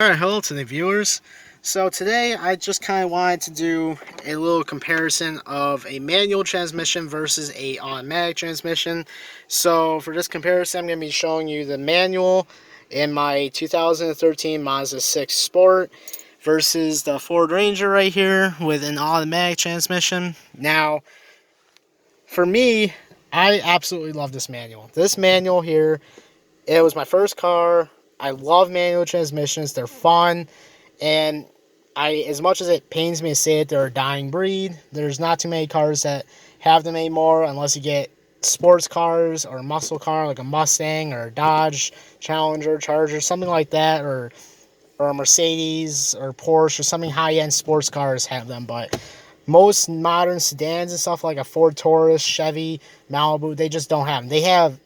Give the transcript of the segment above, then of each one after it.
Alright, hello to the viewers. So today I just kind of wanted to do a little comparison of a manual transmission versus a automatic transmission. So for this comparison I'm going to be showing you the manual in my 2013 Mazda 6 Sport versus the Ford Ranger right here with an automatic transmission. Now, for me, I absolutely love this manual. This manual here, it was my first car. I love manual transmissions. They're fun. And as much as it pains me to say it, they're a dying breed. There's not too many cars that have them anymore unless you get sports cars or a muscle car like a Mustang or a Dodge Challenger, Charger, something like that, or a Mercedes or Porsche or something high-end sports cars have them. But most modern sedans and stuff like a Ford Taurus, Chevy, Malibu, they just don't have them. They have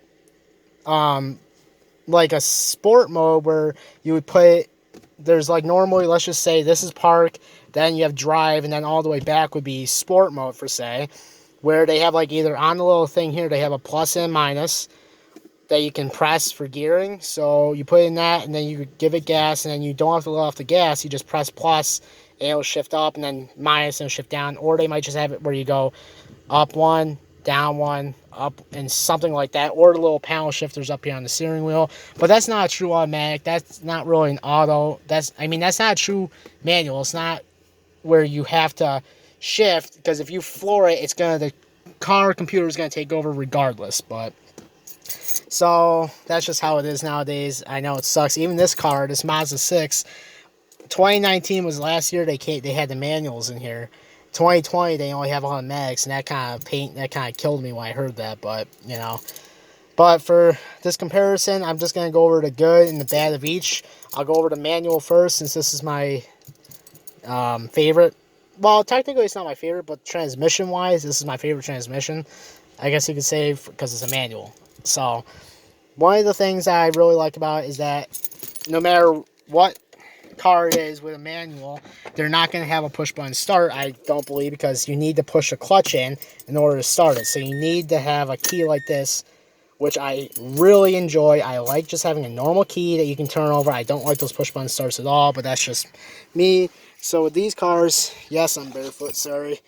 like a sport mode where you would put, there's like normally, let's just say this is park, then you have drive, and then all the way back would be sport mode for say, where they have like either on the little thing here, they have a plus and a minus that you can press for gearing. So you put in that and then you give it gas, and then you don't have to let off the gas. You just press plus and it'll shift up, and then minus and shift down. Or they might just have it where you go up one, down one, up, and something like that. Or the little panel shifters up here on the steering wheel. But that's not a true automatic. That's not really an auto. That's not a true manual. It's not where you have to shift, because if you floor it, the car computer is gonna take over regardless. But so that's just how it is nowadays. I know it sucks. Even this car, this Mazda 6, 2019 was last year. They had the manuals in here. 2020 they only have automatics, and that kind of killed me when I heard that. But but for this comparison, I'm just gonna go over the good and the bad of each. I'll go over the manual first, since this is my favorite. Well, technically it's not my favorite, but transmission wise, this is my favorite transmission, I guess you could say, because it's a manual. So one of the things that I really like about it is that no matter what car it is with a manual, they're not going to have a push button start, I don't believe, because you need to push a clutch in order to start it. So you need to have a key like this, which I really enjoy. I like just having a normal key that you can turn over. I don't like those push button starts at all, but that's just me. So with these cars, yes, I'm barefoot, sorry.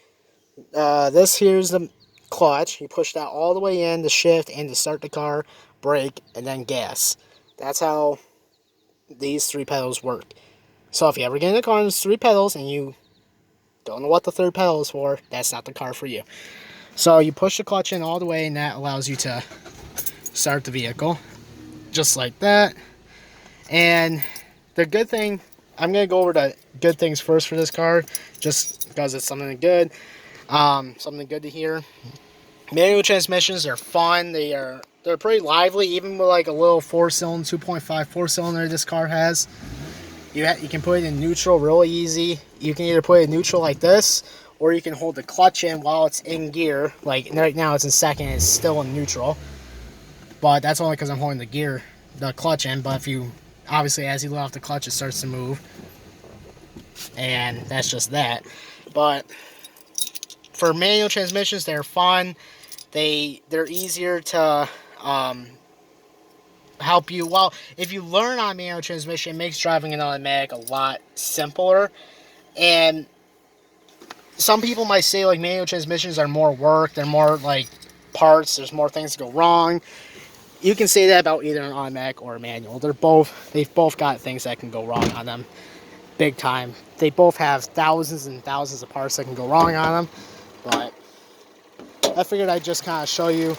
This here's the clutch. You push that all the way in to shift and to start the car, brake, and then gas. That's how these three pedals work. So if you ever get in a car and there's three pedals and you don't know what the third pedal is for, that's not the car for you. So you push the clutch in all the way, and that allows you to start the vehicle just like that. And the good thing, I'm going to go over the good things first for this car, just because it's something good. Something good to hear. Manual transmissions are fun. They're pretty lively, even with like a little 4-cylinder, 2.5 4-cylinder this car has. You can put it in neutral really easy. You can either put it in neutral like this, or you can hold the clutch in while it's in gear. Like right now it's in second, it's still in neutral. But that's only because I'm holding the clutch in. But if you, obviously as you let off the clutch, it starts to move. And that's just that. But for manual transmissions, they're fun. They're easier to help you. Well, if you learn on manual transmission, it makes driving an automatic a lot simpler. And some people might say like manual transmissions are more work, they're more like parts, there's more things to go wrong. You can say that about either an automatic or a manual. They've both got things that can go wrong on them, big time. They both have thousands and thousands of parts that can go wrong on them. But I figured I'd just kind of show you.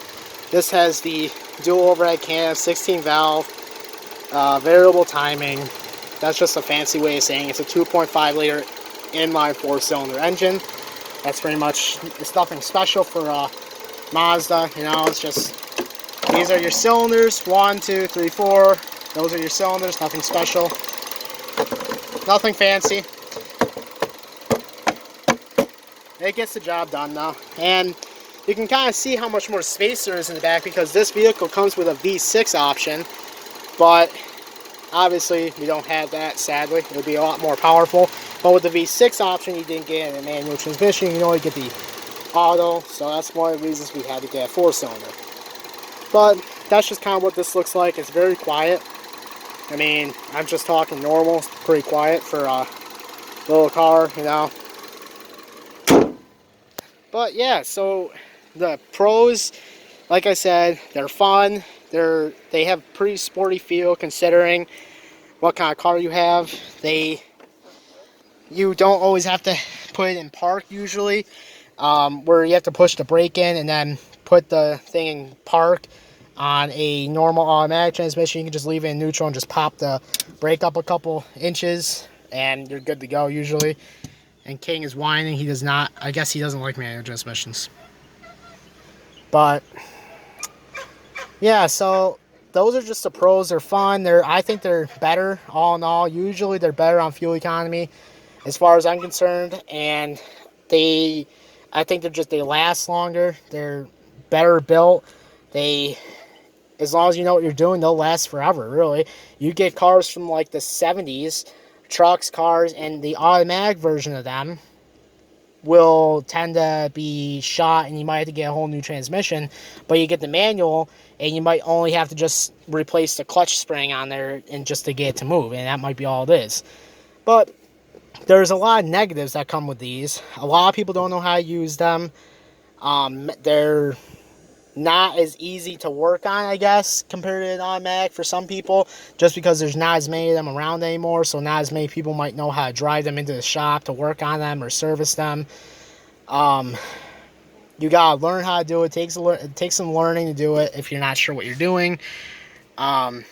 This has the dual overhead cam, 16 valve, variable timing. That's just a fancy way of saying it's a 2.5 liter inline 4-cylinder engine. That's pretty much, it's nothing special for Mazda. It's just, these are your cylinders, 1, 2, 3, 4. Those are your cylinders, nothing special, nothing fancy. It gets the job done though. And you can kind of see how much more space there is in the back, because this vehicle comes with a V6 option, but obviously we don't have that, sadly. It would be a lot more powerful. But with the V6 option, you didn't get a manual transmission. You only get the auto, so that's one of the reasons we had to get a 4-cylinder. But that's just kind of what this looks like. It's very quiet. I mean, I'm just talking normal, pretty quiet for a little car, you know. But yeah, so the pros, like I said, they're fun. They have pretty sporty feel considering what kind of car you have. You don't always have to put it in park usually, where you have to push the brake in and then put the thing in park. On a normal automatic transmission, you can just leave it in neutral and just pop the brake up a couple inches and you're good to go usually. And King is whining. He does not, I guess he doesn't like manual transmissions. But yeah, so those are just the pros. They're fun. I think they're better all in all. Usually they're better on fuel economy as far as I'm concerned. And I think they last longer. They're better built. As long as you know what you're doing, they'll last forever, really. You get cars from like the 70s, trucks, cars, and the automatic version of them will tend to be shot and you might have to get a whole new transmission. But you get the manual and you might only have to just replace the clutch spring on there and just to get it to move, and that might be all it is. But there's a lot of negatives that come with these. A lot of people don't know how to use them. They're not as easy to work on, I guess, compared to an automatic for some people, just because there's not as many of them around anymore, so not as many people might know how to drive them into the shop to work on them or service them. You gotta learn how to do it. It takes some learning to do it if you're not sure what you're doing. You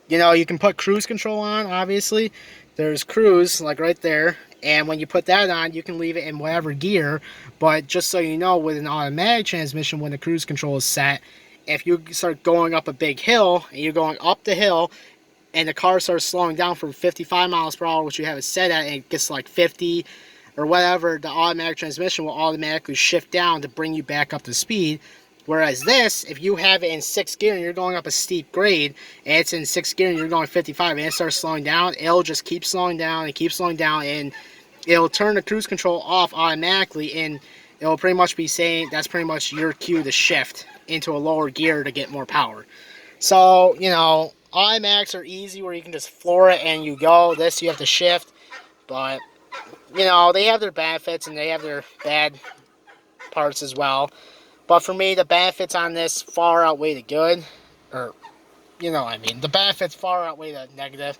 know, you can put cruise control on, obviously. There's cruise, like right there. And when you put that on, you can leave it in whatever gear. But just so you know, with an automatic transmission, when the cruise control is set, if you start going up a big hill, and you're going up the hill, and the car starts slowing down from 55 miles per hour, which you have it set at, and it gets like 50 or whatever, the automatic transmission will automatically shift down to bring you back up to speed. Whereas this, if you have it in 6th gear and you're going up a steep grade, and it's in 6th gear and you're going 55 and it starts slowing down, it'll just keep slowing down and keep slowing down, and it'll turn the cruise control off automatically, and it'll pretty much be saying that's pretty much your cue to shift into a lower gear to get more power. So, you know, automatics are easy where you can just floor it and you go. This, you have to shift. But, you know, they have their benefits and they have their bad parts as well. But for me, the benefits on this far outweigh the good. Or, you know what I mean. The benefits far outweigh the negative.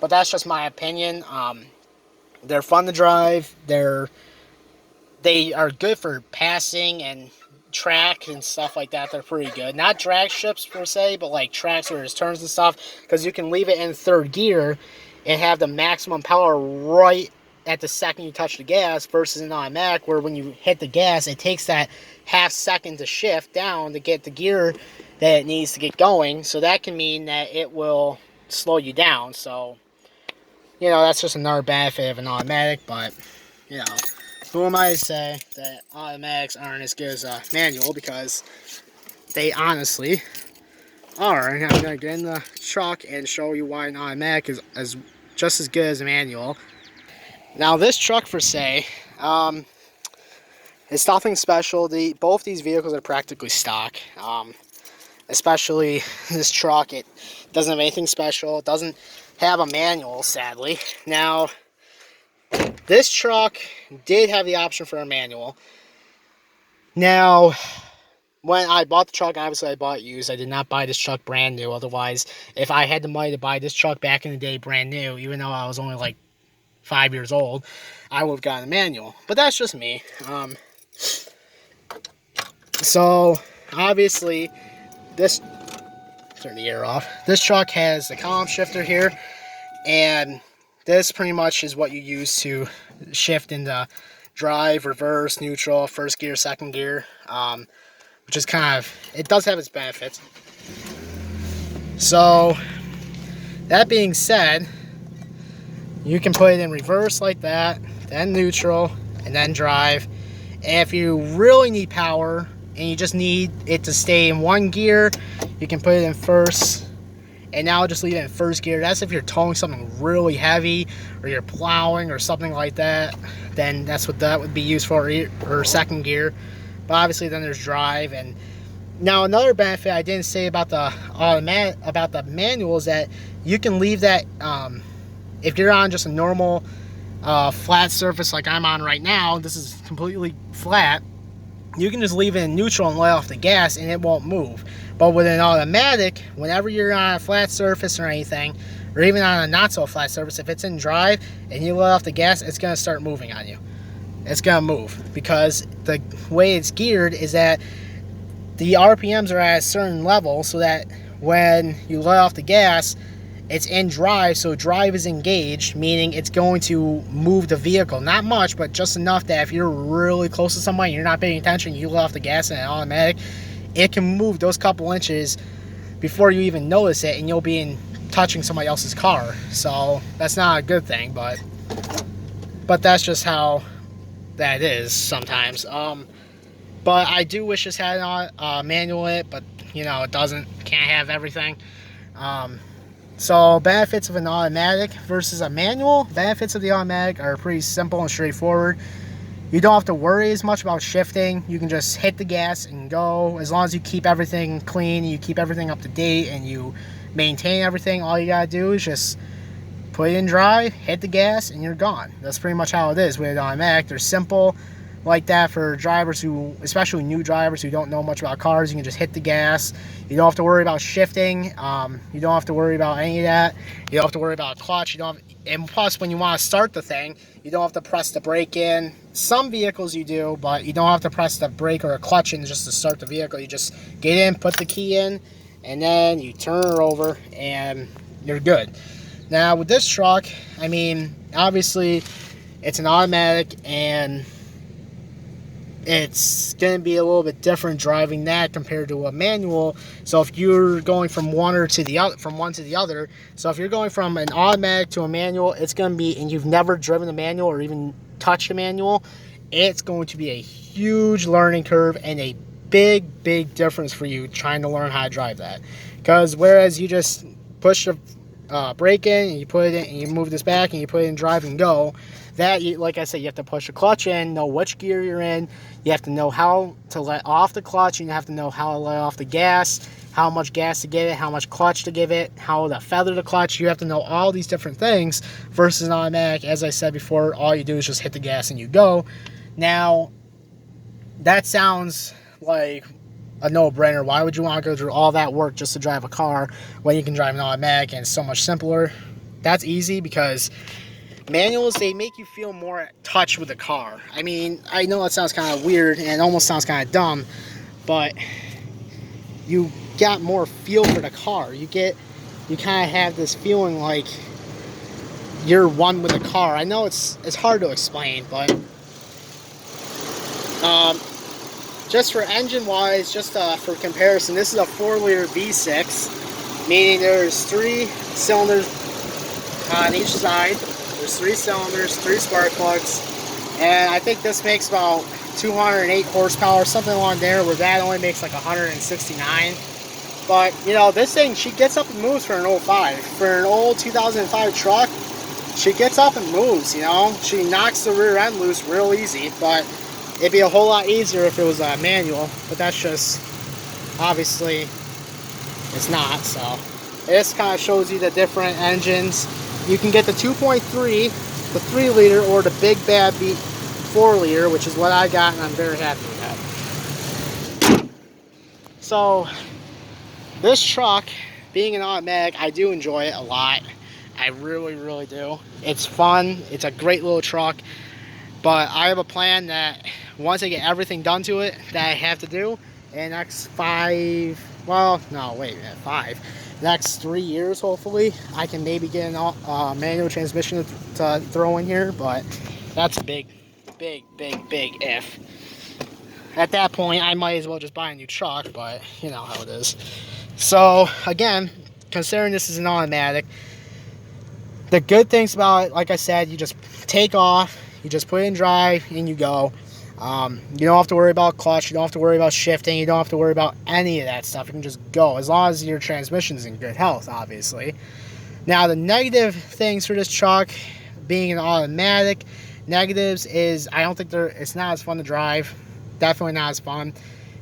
But that's just my opinion. They're fun to drive. They are good for passing and track and stuff like that. They're pretty good. Not drag strips per se, but like tracks where there's turns and stuff. Because you can leave it in 3rd gear and have the maximum power right at the second you touch the gas, versus an automatic where when you hit the gas, it takes that half second to shift down to get the gear that it needs to get going. So that can mean that it will slow you down. So, you know, that's just another benefit of an automatic. But, you know, who am I to say that automatics aren't as good as a manual, because they honestly are. And I'm going to get in the truck and show you why an automatic is just as good as a manual. Now, this truck per se, it's nothing special. Both these vehicles are practically stock. Especially this truck, it doesn't have anything special. It doesn't have a manual, sadly. Now, this truck did have the option for a manual. Now, when I bought the truck, obviously I bought it used. I did not buy this truck brand new. Otherwise, if I had the money to buy this truck back in the day brand new, even though I was only like 5 years old, I would have gotten a manual. But that's just me. So, obviously, turn the air off. This truck has the column shifter here, and this pretty much is what you use to shift into drive, reverse, neutral, 1st gear, 2nd gear, which is kind of, it does have its benefits. So, that being said, you can put it in reverse like that, then neutral, and then drive. And if you really need power and you just need it to stay in 1 gear, you can put it in 1st, and now just leave it in 1st gear. That's if you're towing something really heavy or you're plowing or something like that, then that's what that would be used for, or 2nd gear. But obviously then there's drive. And now another benefit I didn't say about the manual is that you can leave that, if you're on just a normal flat surface like I'm on right now, this is completely flat, you can just leave it in neutral and let off the gas and it won't move. But with an automatic, whenever you're on a flat surface or anything, or even on a not so flat surface, if it's in drive and you let off the gas, it's going to start moving on you. It's going to move because the way it's geared is that the RPMs are at a certain level so that when you let off the gas, it's in drive, so drive is engaged, meaning it's going to move the vehicle. Not much, but just enough that if you're really close to somebody and you're not paying attention, you let off the gas in an automatic, it can move those couple inches before you even notice it, and you'll be touching somebody else's car. So that's not a good thing, but that's just how that is sometimes. But I do wish this had a manual in it, but you know, it doesn't. Can't have everything. So benefits of an automatic versus a manual. Benefits of the automatic are pretty simple and straightforward. You don't have to worry as much about shifting. You can just hit the gas and go. As long as you keep everything clean, you keep everything up to date, and you maintain everything, all you gotta do is just put it in drive, hit the gas, and you're gone. That's pretty much how it is with an automatic. They're simple like that for drivers who, especially new drivers who don't know much about cars. You can just hit the gas. You don't have to worry about shifting. You don't have to worry about any of that. You don't have to worry about clutch. And plus, when you want to start the thing, you don't have to press the brake in. Some vehicles you do, but you don't have to press the brake or a clutch in just to start the vehicle. You just get in, put the key in, and then you turn her over, and you're good. Now, with this truck, I mean, obviously, it's an automatic, and it's going to be a little bit different driving that compared to a manual. So if you're going from one to the other, so if you're going from an automatic to a manual, it's going to be, and you've never driven a manual or even touched a manual, it's going to be a huge learning curve and a big difference for you trying to learn how to drive that. Because whereas you just push the brake in and you put it in and you move this back and you put it in drive and go, that, like I said, you have to push the clutch in, know which gear you're in, you have to know how to let off the clutch, and you have to know how to let off the gas, how much gas to give it, how much clutch to give it, how to feather the clutch. You have to know all these different things versus an automatic. As I said before, all you do is just hit the gas and you go. Now, that sounds like a no-brainer. Why would you want to go through all that work just to drive a car when you can drive an automatic and it's so much simpler? That's easy because manuals, they make you feel more at touch with the car. I mean, I know that sounds kind of weird and it almost sounds kind of dumb, but you got more feel for the car. You kind of have this feeling like you're one with the car. I know it's hard to explain, but just for engine wise, just for comparison, this is a 4-liter V6, meaning there's 3 cylinders on each side. There's 3 cylinders, 3 spark plugs, and I think this makes about 208 horsepower, something along there, where that only makes like 169. But, you know, this thing, she gets up and moves for an 05. For an old 2005 truck, she gets up and moves, you know. She knocks the rear end loose real easy, but it'd be a whole lot easier if it was a manual, but that's just, obviously, it's not, so. This kind of shows you the different engines. You can get the 2.3, the 3-liter, or the Big Bad Beat 4-liter, which is what I got, and I'm very happy with that. So, this truck, being an automatic, I do enjoy it a lot. I really do. It's fun. It's a great little truck. But I have a plan that once I get everything done to it that I have to do in the next 5, well, no, wait a minute, 5. Next 3 years, hopefully, I can maybe get a manual transmission to throw in here, but that's a big if. At that point, I might as well just buy a new truck, but you know how it is. So, again, considering this is an automatic, the good things about it, like I said, you just take off, you just put it in drive, and you go. You don't have to worry about clutch, you don't have to worry about shifting, you don't have to worry about any of that stuff. You can just go, as long as your transmission's in good health, obviously. Now, the negative things for this truck, being an automatic, negatives is I don't think it's not as fun to drive. Definitely not as fun,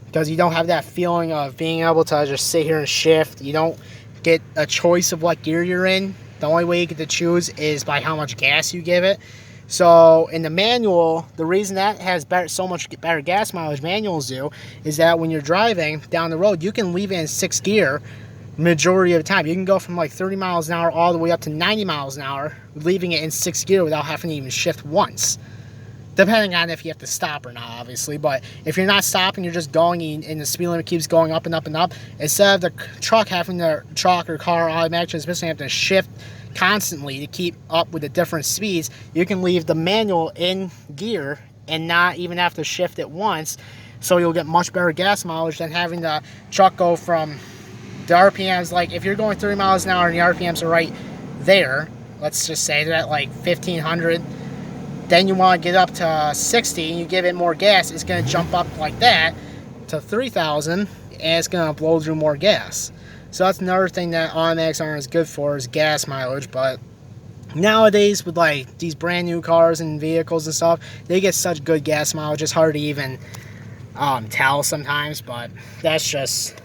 because you don't have that feeling of being able to just sit here and shift. You don't get a choice of what gear you're in. The only way you get to choose is by how much gas you give it. So in the manual, the reason that has so much better gas mileage, manuals do, is that when you're driving down the road, you can leave it in 6th gear majority of the time. You can go from like 30 miles an hour all the way up to 90 miles an hour, leaving it in 6th gear without having to even shift once. Depending on if you have to stop or not, obviously. But if you're not stopping, you're just going and the speed limit keeps going up and up and up. Instead of the truck having the truck or car automatic transmission have to shift constantly to keep up with the different speeds, you can leave the manual in gear and not even have to shift it once. So you'll get much better gas mileage than having the truck go from the RPMs. Like if you're going 30 miles an hour and the RPMs are right there, let's just say they're at like 1500. Then you want to get up to 60 and you give it more gas, it's going to jump up like that to 3,000 and it's going to blow through more gas. So that's another thing that automatics aren't as good for, is gas mileage. But nowadays with like these brand new cars and vehicles and stuff, they get such good gas mileage, it's hard to even tell sometimes. But that's just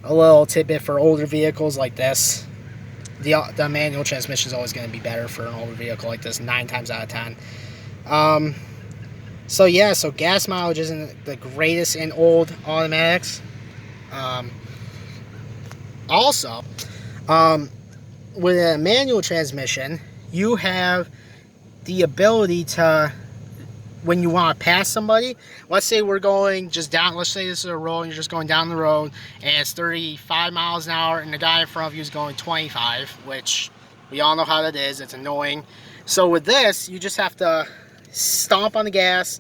a little tidbit for older vehicles like this. The manual transmission is always going to be better for an older vehicle like this, 9 times out of 10. So yeah, so gas mileage isn't the greatest in old automatics. Also, with a manual transmission, you have the ability to, when you want to pass somebody, let's say we're going just down, let's say this is a road and you're just going down the road and it's 35 miles an hour and the guy in front of you is going 25, which we all know how that is. It's annoying. So with this, you just have to stomp on the gas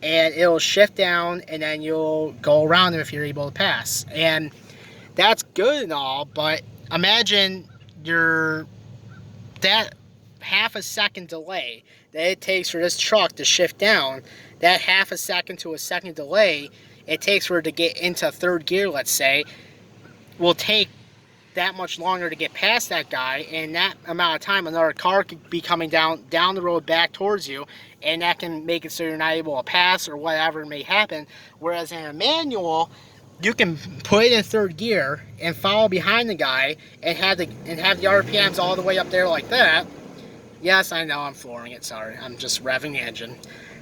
and it'll shift down and then you'll go around him if you're able to pass. And that's good and all, but imagine that half a second delay that it takes for this truck to shift down, that half a second to a second delay it takes for it to get into 3rd gear, let's say, will take that much longer to get past that guy. And that amount of time, another car could be coming down the road back towards you, and that can make it so you're not able to pass or whatever may happen. Whereas in a manual, you can put it in 3rd gear and follow behind the guy and have the RPMs all the way up there like that. Yes, I know I'm flooring it, sorry. I'm just revving the engine.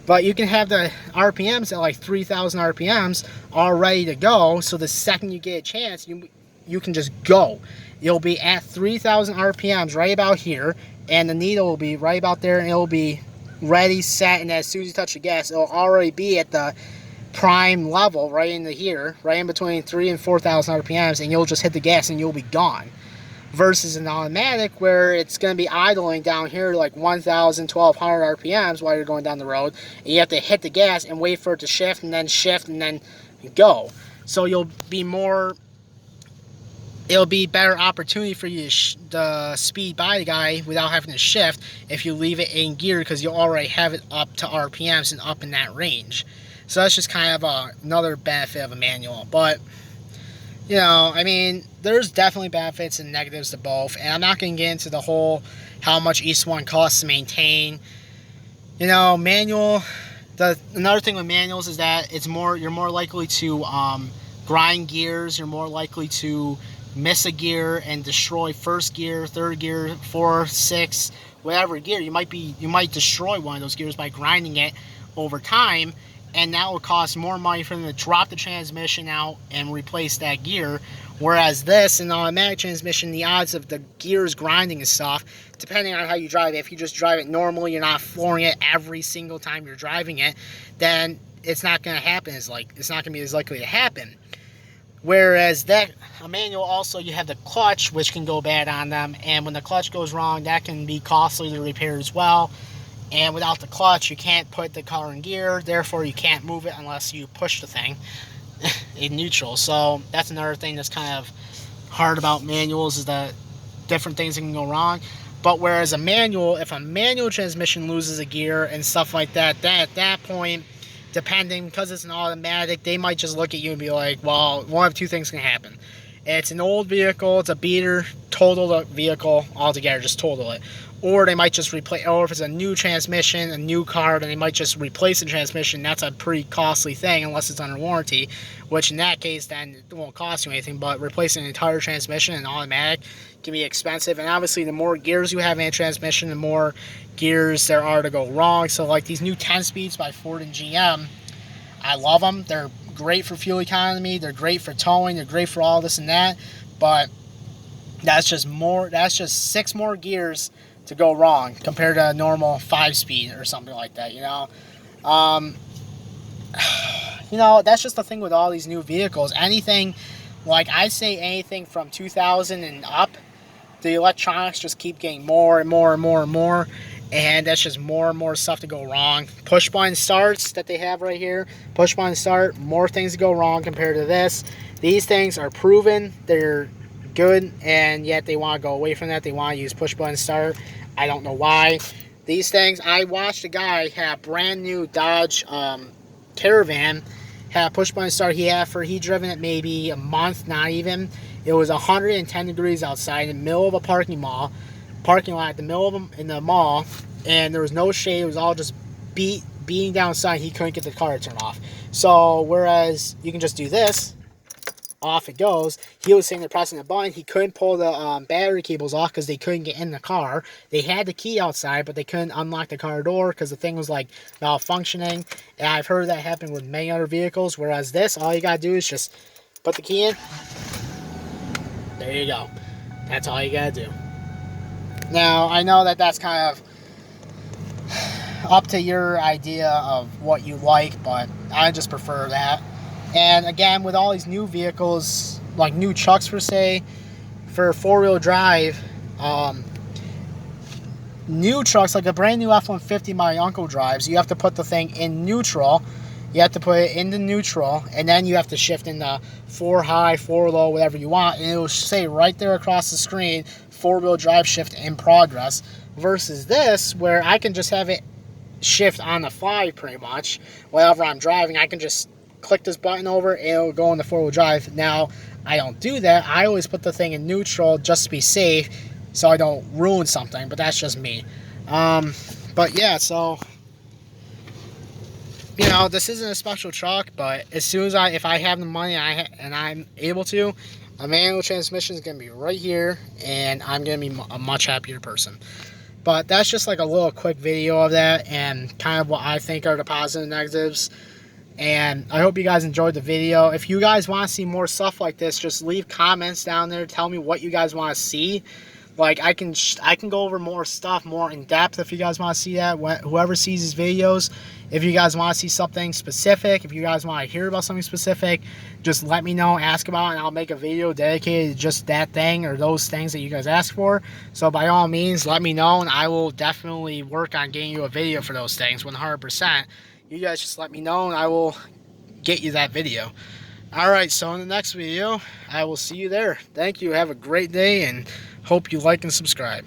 But you can have the RPMs at like 3,000 RPMs all ready to go, so the second you get a chance, you can just go. You'll be at 3,000 RPMs right about here, and the needle will be right about there, and it'll be ready, set, and as soon as you touch the gas, it'll already be at the prime level right into here, right in between 3,000 and 4,000 RPMs, and you'll just hit the gas and you'll be gone. Versus an automatic where it's going to be idling down here like 1,000, 1,200 RPMs while you're going down the road, and you have to hit the gas and wait for it to shift and then go. So it'll be better opportunity for you to speed by the guy without having to shift if you leave it in gear, because you already have it up to RPMs and up in that range. So that's just kind of another benefit of a manual. But you know, I mean, there's definitely benefits and negatives to both, and I'm not going to get into the whole how much each one costs to maintain. You know, manual, another thing with manuals is that you're more likely to grind gears, you're more likely to miss a gear and destroy 1st gear, 3rd gear, 4th, 6th, whatever gear. You might destroy one of those gears by grinding it over time. And that will cost more money for them to drop the transmission out and replace that gear. Whereas this, in automatic transmission, the odds of the gears grinding and stuff, depending on how you drive it, if you just drive it normally, you're not flooring it every single time you're driving it, then it's not going to happen. It's not going to be as likely to happen. Whereas a manual, also you have the clutch, which can go bad on them. And when the clutch goes wrong, that can be costly to repair as well. And without the clutch, you can't put the car in gear, therefore you can't move it unless you push the thing in neutral. So that's another thing that's kind of hard about manuals, is that different things can go wrong. But whereas a manual, if a manual transmission loses a gear and stuff like that, then at that point, depending, because it's an automatic, they might just look at you and be like, well, one of two things can happen. It's an old vehicle, it's a beater, total the vehicle altogether, just total it. or they might just replace, or if it's a new transmission, a new car, then they might just replace the transmission. That's a pretty costly thing unless it's under warranty, which in that case then it won't cost you anything. But replacing an entire transmission and automatic can be expensive, and obviously the more gears you have in a transmission, the more gears there are to go wrong. So like these new 10 speeds by Ford and GM, I love them. They're great for fuel economy, they're great for towing, they're great for all this and that, but that's just 6 more gears to go wrong compared to a normal 5-speed or something like that, you know. You know, that's just the thing with all these new vehicles. Anything, like I say, anything from 2000 and up, the electronics just keep getting more and more and more and more, and that's just more and more stuff to go wrong. Push button starts that they have right here, push button start, more things to go wrong compared to this. These things are proven, they're good, and yet they want to go away from that. They want to use push button start. I don't know why. These things, I watched a guy have a brand new Dodge Caravan, had push button start. He driven it maybe a month, not even. It was 110 degrees outside in the middle of a parking lot in the middle of in the mall, and there was no shade. It was all just beating down sun. He couldn't get the car to turn off. So whereas you can just do this, off it goes. He was sitting there pressing the button. He couldn't pull the battery cables off because they couldn't get in the car. They had the key outside, but they couldn't unlock the car door because the thing was like malfunctioning. And I've heard that happen with many other vehicles. Whereas this, all you gotta do is just put the key in. There you go. That's all you gotta do. Now, I know that that's kind of up to your idea of what you like, but I just prefer that. And again, with all these new vehicles, like new trucks per se, for 4-wheel drive, new trucks, like a brand new F-150 my uncle drives, you have to put the thing in neutral. You have to put it into neutral, and then you have to shift into 4 high, 4 low, whatever you want, and it will say right there across the screen, 4-wheel drive shift in progress, versus this, where I can just have it shift on the fly pretty much. Whenever I'm driving, I can just click this button over and it'll go in the 4-wheel drive. Now, I don't do that. I always put the thing in neutral just to be safe so I don't ruin something, but that's just me. But yeah, so, you know, this isn't a special truck, but as soon as if I have the money and I'm able to, a manual transmission is going to be right here, and I'm going to be a much happier person. But that's just like a little quick video of that and kind of what I think are the positives and negatives. And I hope you guys enjoyed the video. If you guys want to see more stuff like this, just leave comments down there. Tell me what you guys want to see. Like, I can go over more stuff, more in depth if you guys want to see that. Whoever sees these videos, if you guys want to see something specific, if you guys want to hear about something specific, just let me know, ask about it, and I'll make a video dedicated to just that thing or those things that you guys ask for. So by all means, let me know, and I will definitely work on getting you a video for those things, 100%. You guys just let me know, and I will get you that video. Alright, so in the next video, I will see you there. Thank you. Have a great day, and hope you like and subscribe.